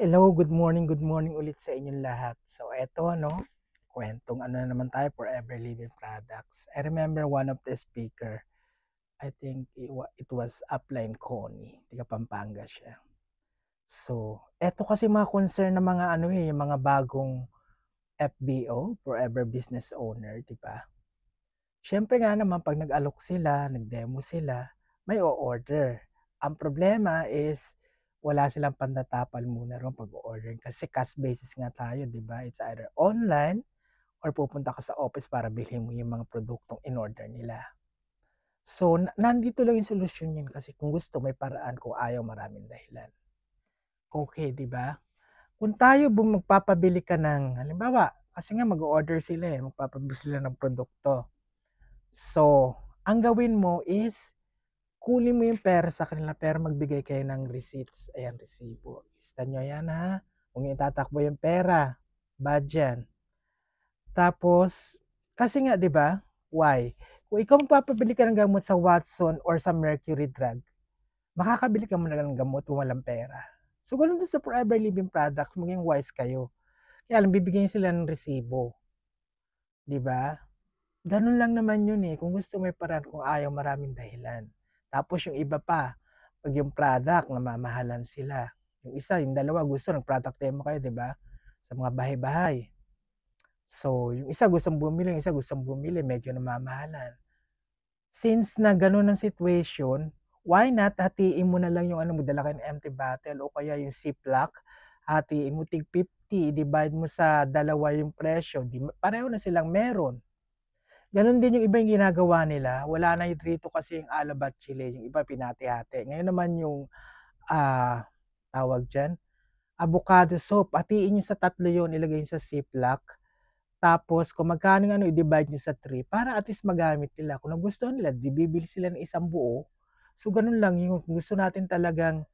Hello, good morning ulit sa inyong lahat. So eto kwentong ano na naman tayo, Forever Living Products. I remember one of the speaker, I think it was Upline Connie, taga Pampanga siya. So, eto kasi mga concern ng mga yung mga bagong FBO, Forever Business Owner, di ba? Siyempre nga naman pag nag-alok sila, nag-demo sila, may o-order. Ang problema is wala silang pantatapal muna ron pag-order kasi cash basis nga tayo, di ba? It's either online or pupunta ka sa office para bilhin mo yung mga produktong in-order nila. So, nandito lang yung solusyon yun kasi kung gusto may paraan, kung ayaw maraming dahilan. Okay, di ba? Kung tayo magpapabili ka ng, halimbawa, kasi nga mag-order sila magpapabili sila ng produkto. So, ang gawin mo is kunin mo yung pera sa kanila pero magbigay kayo ng receipts. Ayan, resibo. Lista nyo yan ha. Kung itatakbo yung pera, bad yan. Tapos, kasi nga, di ba? Why? Kung ikaw magpapabili ka ng gamot sa Watson or sa Mercury Drug, makakabili ka muna ng gamot kung walang pera. So, ganun din sa Forever Living Products, maging wise kayo. Kaya lang, bibigyan sila ng resibo. Di ba? Ganun lang naman yun eh. Kung gusto may paraan, kung ayaw maraming dahilan. Tapos yung iba pa, pag yung product, namamahalan sila. Yung isa, yung dalawa, gusto ng product demo kayo, di ba? Sa mga bahay-bahay. So, yung isa gustong bumili, yung isa gustong bumili, medyo namamahalan. Since na ganun ang situation, why not hatiin mo na lang yung ano mo, dala kayo ng empty bottle o kaya yung ziplock, hatiin mo tig 50, divide mo sa dalawa yung presyo, pareho na silang meron. Ganon din yung iba yung ginagawa nila. Wala na yung rito kasi yung alabat chili. Yung iba pinati-hati. Ngayon naman yung tawag dyan, avocado soap. Hatiin nyo sa tatlo yun. Ilagay nyo sa ziplock. Tapos kung magkano ano, i-divide nyo sa 3 para at least magamit nila. Kung nagustuhan nila, di bibili sila ng isang buo. So ganun lang yung kung gusto natin talagang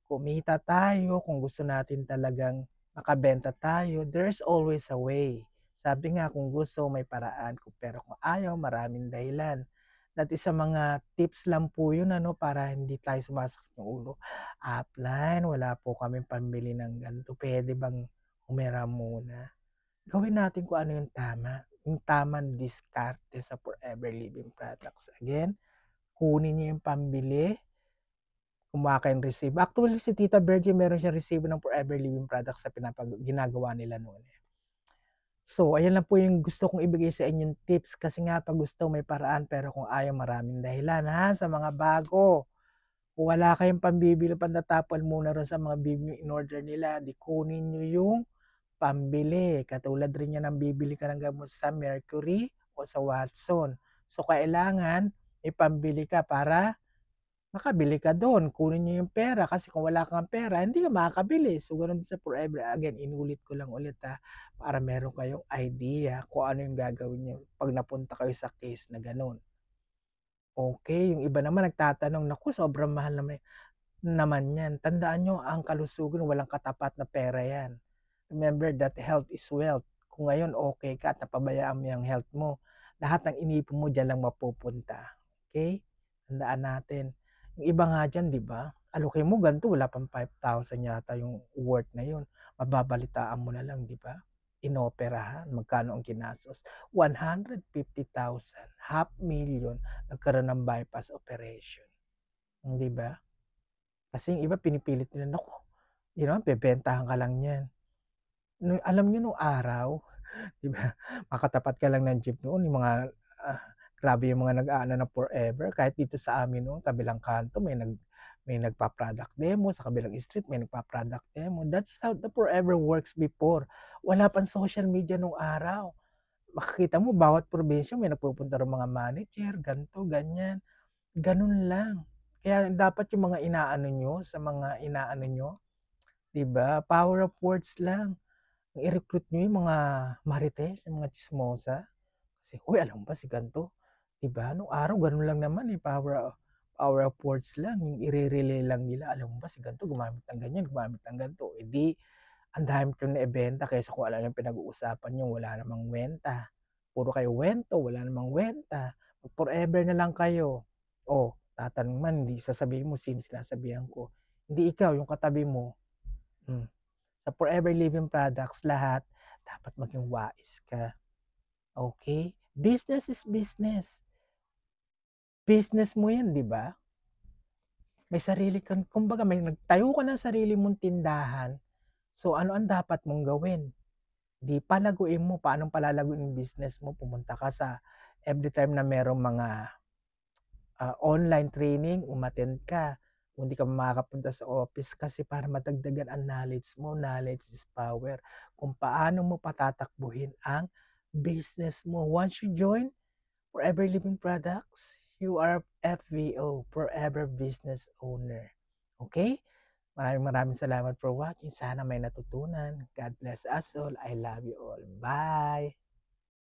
kumita tayo, kung gusto natin talagang makabenta tayo, there's always a way. Sabi nga, kung gusto, may paraan. Pero kung ayaw, maraming dahilan. That is sa mga tips lang po yun, para hindi tayo sumasakit ng ulo. Upline, wala po kami pambili ng ganito. Pwede bang humera muna? Gawin natin kung ano yung tama. Yung tamang diskarte sa Forever Living Products. Again, kunin niyo yung pambili, kumuha kayong resibo. Actually, si Tita Virgie, meron siyang resibo ng Forever Living Products sa ginagawa nila noon. So, ayan lang po yung gusto kong ibigay sa inyong tips kasi nga pag gusto may paraan pero kung ayaw maraming dahilan ha sa mga bago. Kung wala kayong pambibili, pantatapal muna rin sa mga bibili in order nila, di kunin nyo yung pambili. Katulad rin yan ang bibili ka ng gamot sa Mercury o sa Watson. So, kailangan ipambili ka para makabili ka doon. Kunin niyo yung pera kasi kung wala kang pera, hindi ka makakabili. So, ganun din sa Forever. Again, inulit ko lang ulit para meron kayong idea kung ano yung gagawin niyo pag napunta kayo sa case na ganun. Okay, yung iba naman nagtatanong, naku, sobrang mahal naman yan. Tandaan nyo, ang kalusugan, walang katapat na pera yan. Remember that health is wealth. Kung ngayon okay ka at napabayaan mo yung health mo, lahat ng inipon mo dyan lang mapupunta. Okay? Tandaan natin. Yung iba nga dyan, di ba? Alokin mo ganito, wala pang 5,000 yata yung worth na yun. Mababalitaan mo na lang, di ba? Inoperahan, magkano ang ginastos? 150,000, half million, nagkaroon ng bypass operation. Di ba? Kasi yung iba pinipilit nila, naku, bebentahan ka lang yan. Alam nyo nung araw, di ba, makatapat ka lang ng jeep noon, yung mga, grabe yung mga nag-aano na forever, kahit dito sa amin noon, kabilang kanto, may nagpa-product demo, sa kabilang street, may nagpa-product demo. That's how the forever works before. Wala pang social media nung araw. Makikita mo, bawat probinsya, may nagpupunta rin mga manager, ganto, ganyan. Ganun lang. Kaya dapat yung mga inaano nyo, sa mga inaano nyo, di ba? Power of words lang. I-recruit nyo yung mga marites, yung mga chismosa. Kasi, uy, alam mo ba si ganito? Diba? Nung araw, ganun lang naman eh. Power of words lang. Yung i-relay lang nila. Alam mo ba si ganito? Gumamit ng ganyan, gumamit ng ganito. E di, ang dami ko na ibenta kaysa kung alam yung pinag-uusapan nyo, wala namang wenta. Puro kayo wento, wala namang wenta. Forever na lang kayo. O, tatanong man, hindi sasabihin mo sino sinasabihan ko. Hindi ikaw, yung katabi mo. Hmm. Forever Living Products, lahat dapat maging wais ka. Okay? Business is business. Business mo yan, di ba? May sarili kang, kumbaga may nagtayo ka ng sarili mong tindahan. So ano ang dapat mong gawin? Di palaguin mo, paano palalaguin yung business mo? Pumunta ka sa every time na merong mga online training, umattend ka. Kung hindi ka makakapunta sa office kasi para madagdagan ang knowledge mo. Knowledge is power. Kung paano mo patatakbuhin ang business mo. Once you join Forever Living Products, you are FBO, Forever Business Owner. Okay? Maraming salamat for watching. Sana may natutunan. God bless us all. I love you all. Bye!